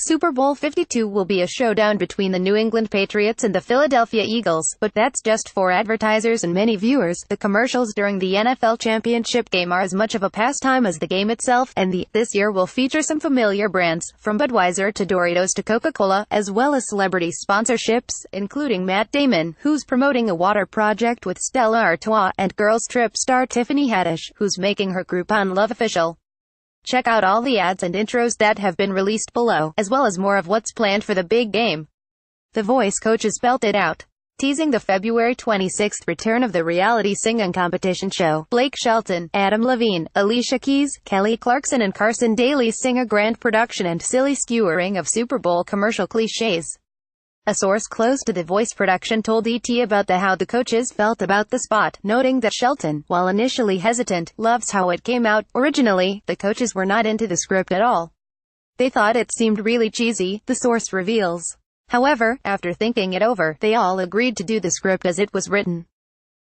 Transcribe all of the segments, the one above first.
Super Bowl 52 will be a showdown between the New England Patriots and the Philadelphia Eagles, but that's just for advertisers and many viewers. The commercials during the NFL championship game are as much of a pastime as the game itself, and this year will feature some familiar brands, from Budweiser to Doritos to Coca-Cola, as well as celebrity sponsorships, including Matt Damon, who's promoting a water project with Stella Artois, and Girls Trip star Tiffany Haddish, who's making her Groupon love official. Check out all the ads and intros that have been released below, as well as more of what's planned for the big game. The voice coaches spelt it out, teasing the February 26th return of the reality singing competition show. Blake Shelton, Adam Levine, Alicia Keys, Kelly Clarkson and Carson Daly sing a grand production and silly skewering of Super Bowl commercial cliches. A source close to the voice production told ET about how the coaches felt about the spot, noting that Shelton, while initially hesitant, loves how it came out. Originally, the coaches were not into the script at all. They thought it seemed really cheesy, the source reveals. However, after thinking it over, they all agreed to do the script as it was written.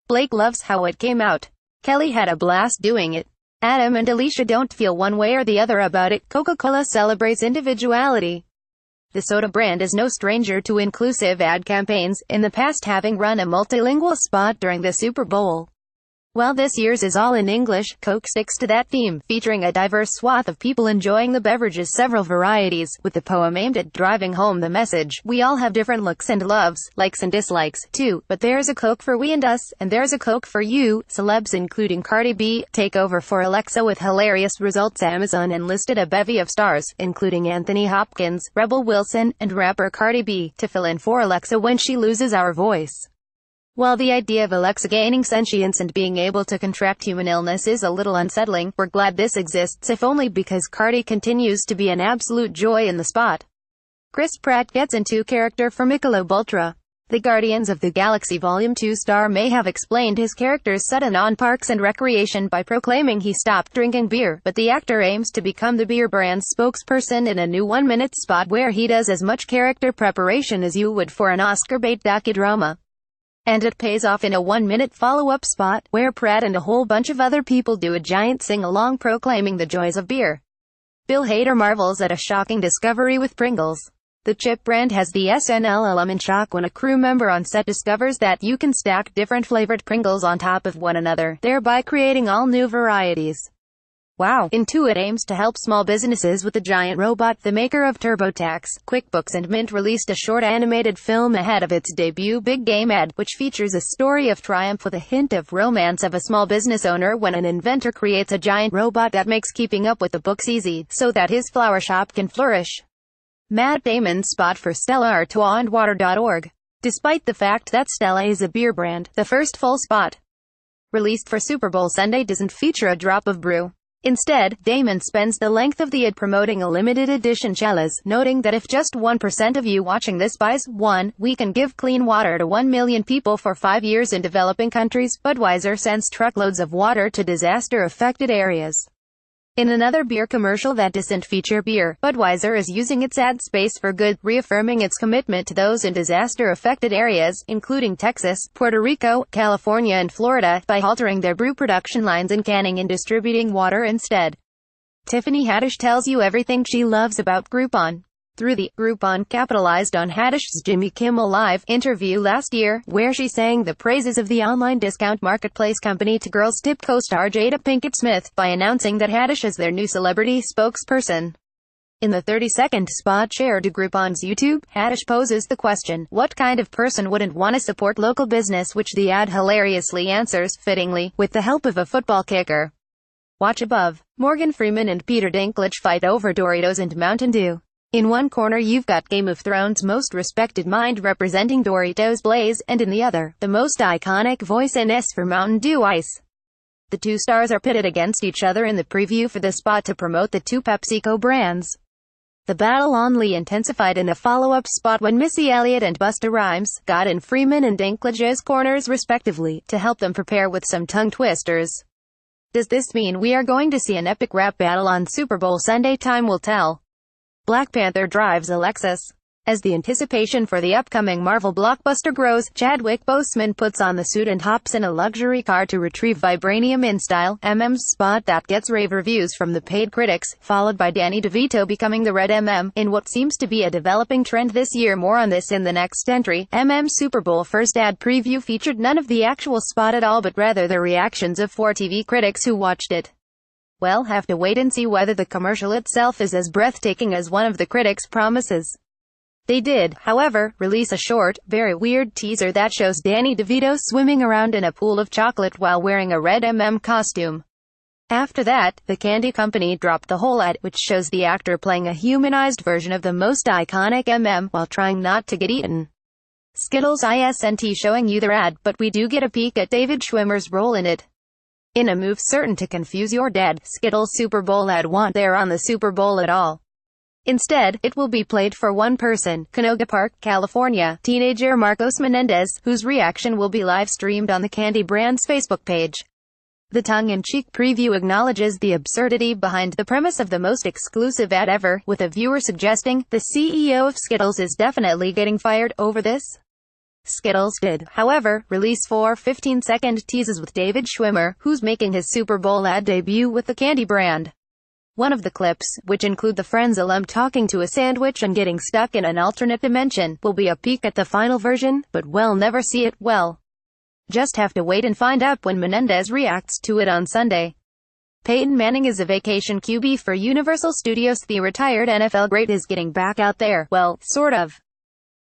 Blake loves how it came out. Kelly had a blast doing it. Adam and Alicia don't feel one way or the other about it. Coca-Cola celebrates individuality. The soda brand is no stranger to inclusive ad campaigns, in the past having run a multilingual spot during the Super Bowl. While this year's is all in English, Coke sticks to that theme, featuring a diverse swath of people enjoying the beverage's several varieties, with the poem aimed at driving home the message: we all have different looks and loves, likes and dislikes, too, but there's a Coke for we and us, and there's a Coke for you. Celebs including Cardi B take over for Alexa with hilarious results. Amazon enlisted a bevy of stars, including Anthony Hopkins, Rebel Wilson, and rapper Cardi B, to fill in for Alexa when she loses our voice. While the idea of Alexa gaining sentience and being able to contract human illness is a little unsettling, we're glad this exists, if only because Cardi continues to be an absolute joy in the spot. Chris Pratt gets into character for Michelob Ultra. The Guardians of the Galaxy Volume 2 star may have explained his character's sudden on Parks and Recreation by proclaiming he stopped drinking beer, but the actor aims to become the beer brand's spokesperson in a new one-minute spot where he does as much character preparation as you would for an Oscar bait docudrama. And it pays off in a one-minute follow-up spot, where Pratt and a whole bunch of other people do a giant sing-along proclaiming the joys of beer. Bill Hader marvels at a shocking discovery with Pringles. The chip brand has the SNL alum in shock when a crew member on set discovers that you can stack different flavored Pringles on top of one another, thereby creating all new varieties. Wow. Intuit aims to help small businesses with the giant robot. The maker of TurboTax, QuickBooks and Mint released a short animated film ahead of its debut big game ad, which features a story of triumph with a hint of romance of a small business owner when an inventor creates a giant robot that makes keeping up with the books easy, so that his flower shop can flourish. Matt Damon's spot for Stella Artois and Water.org. Despite the fact that Stella is a beer brand, the first full spot released for Super Bowl Sunday doesn't feature a drop of brew. Instead, Damon spends the length of the ad promoting a limited edition Chelas, noting that if just 1% of you watching this buys one, we can give clean water to 1 million people for 5 years in developing countries. Budweiser sends truckloads of water to disaster-affected areas. In another beer commercial that doesn't feature beer, Budweiser is using its ad space for good, reaffirming its commitment to those in disaster-affected areas, including Texas, Puerto Rico, California and Florida, by altering their brew production lines and canning and distributing water instead. Tiffany Haddish tells you everything she loves about Groupon. Through the Groupon capitalized on Haddish's Jimmy Kimmel Live interview last year, where she sang the praises of the online discount marketplace company to Girls Tip co-star Jada Pinkett Smith, by announcing that Haddish is their new celebrity spokesperson. In the 30-second spot shared to Groupon's YouTube, Haddish poses the question, what kind of person wouldn't want to support local business, which the ad hilariously answers, fittingly, with the help of a football kicker. Watch above. Morgan Freeman and Peter Dinklage fight over Doritos and Mountain Dew. In one corner you've got Game of Thrones' most respected mind representing Doritos Blaze, and in the other, the most iconic voice in S for Mountain Dew Ice. The two stars are pitted against each other in the preview for the spot to promote the two PepsiCo brands. The battle only intensified in a follow-up spot when Missy Elliott and Busta Rhymes got in Freeman and Dinklage's corners respectively, to help them prepare with some tongue twisters. Does this mean we are going to see an epic rap battle on Super Bowl Sunday? Time will tell. Black Panther drives a Lexus. As the anticipation for the upcoming Marvel blockbuster grows, Chadwick Boseman puts on the suit and hops in a luxury car to retrieve vibranium in style. MM's spot that gets rave reviews from the paid critics, followed by Danny DeVito becoming the Red MM, in what seems to be a developing trend this year. More on this in the next entry. MM's Super Bowl first ad preview featured none of the actual spot at all, but rather the reactions of 4 TV critics who watched it. We'll have to wait and see whether the commercial itself is as breathtaking as one of the critics promises. They did, however, release a short, very weird teaser that shows Danny DeVito swimming around in a pool of chocolate while wearing a red MM costume. After that, the candy company dropped the whole ad, which shows the actor playing a humanized version of the most iconic MM, while trying not to get eaten. Skittles isn't showing you their ad, but we do get a peek at David Schwimmer's role in it. In a move certain to confuse your dad, Skittles Super Bowl ad won't air on the Super Bowl at all. Instead, it will be played for one person, Canoga Park, California, teenager Marcos Menendez, whose reaction will be live-streamed on the candy brand's Facebook page. The tongue-in-cheek preview acknowledges the absurdity behind the premise of the most exclusive ad ever, with a viewer suggesting, the CEO of Skittles is definitely getting fired over this. Skittles did, however, release 4 15-second teases with David Schwimmer, who's making his Super Bowl ad debut with the candy brand. One of the clips, which include the Friends alum talking to a sandwich and getting stuck in an alternate dimension, will be a peek at the final version, but we'll never see it. Well, just have to wait and find out when Menendez reacts to it on Sunday. Peyton Manning is a vacation QB for Universal Studios. The retired NFL great is getting back out there, well, sort of.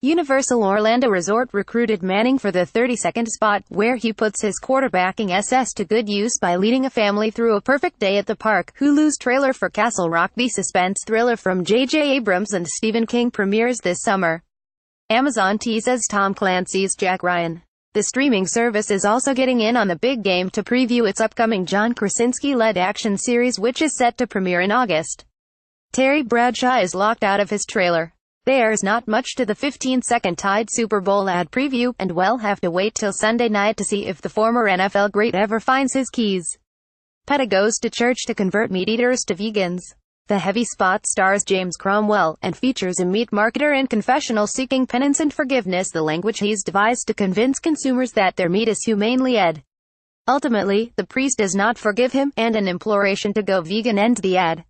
Universal Orlando Resort recruited Manning for the 30-second spot, where he puts his quarterbacking SS to good use by leading a family through a perfect day at the park. Hulu's trailer for Castle Rock, the suspense thriller from J.J. Abrams and Stephen King, premieres this summer. Amazon teases Tom Clancy's Jack Ryan. The streaming service is also getting in on the big game to preview its upcoming John Krasinski-led action series, which is set to premiere in August. Terry Bradshaw is locked out of his trailer. There's not much to the 15-second Tide Super Bowl ad preview, and we'll have to wait till Sunday night to see if the former NFL great ever finds his keys. PETA goes to church to convert meat-eaters to vegans. The heavy spot stars James Cromwell, and features a meat marketer in confessional seeking penance and forgiveness, the language he's devised to convince consumers that their meat is humanely ed. Ultimately, the priest does not forgive him, and an imploration to go vegan ends the ad.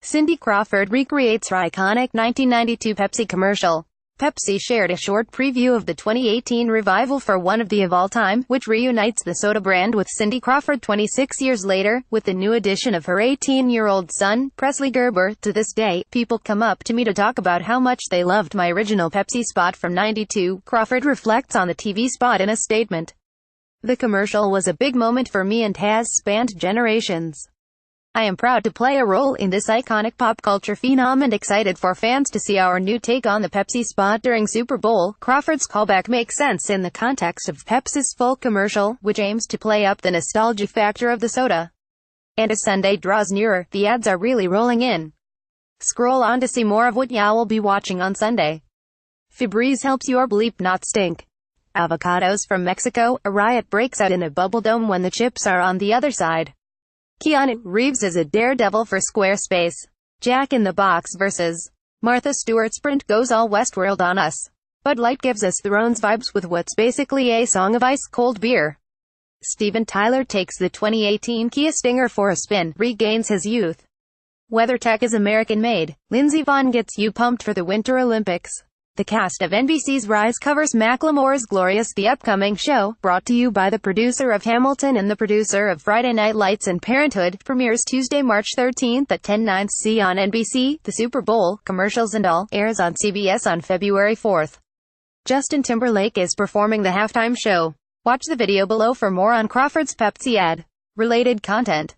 Cindy Crawford recreates her iconic 1992 Pepsi commercial. Pepsi shared a short preview of the 2018 revival for One of the of All Time, which reunites the soda brand with Cindy Crawford 26 years later, with the new addition of her 18-year-old son, Presley Gerber. To this day, people come up to me to talk about how much they loved my original Pepsi spot from '92. Crawford reflects on the TV spot in a statement. The commercial was a big moment for me and has spanned generations. I am proud to play a role in this iconic pop culture phenom and excited for fans to see our new take on the Pepsi spot during Super Bowl. Crawford's callback makes sense in the context of Pepsi's full commercial, which aims to play up the nostalgia factor of the soda. And as Sunday draws nearer, the ads are really rolling in. Scroll on to see more of what y'all be watching on Sunday. Febreze helps your bleep not stink. Avocados from Mexico, a riot breaks out in a bubble dome when the chips are on the other side. Keanu Reeves is a daredevil for Squarespace. Jack in the Box vs. Martha Stewart sprint goes all Westworld on us. Bud Light gives us Thrones vibes with what's basically a song of ice-cold beer. Steven Tyler takes the 2018 Kia Stinger for a spin, regains his youth. WeatherTech is American-made. Lindsey Vonn gets you pumped for the Winter Olympics. The cast of NBC's Rise covers Macklemore's Glorious, the upcoming show, brought to you by the producer of Hamilton and the producer of Friday Night Lights and Parenthood, premieres Tuesday, March 13th at 10/9 C on NBC. The Super Bowl, commercials and all, airs on CBS on February 4th. Justin Timberlake is performing the halftime show. Watch the video below for more on Crawford's Pepsi ad. Related content.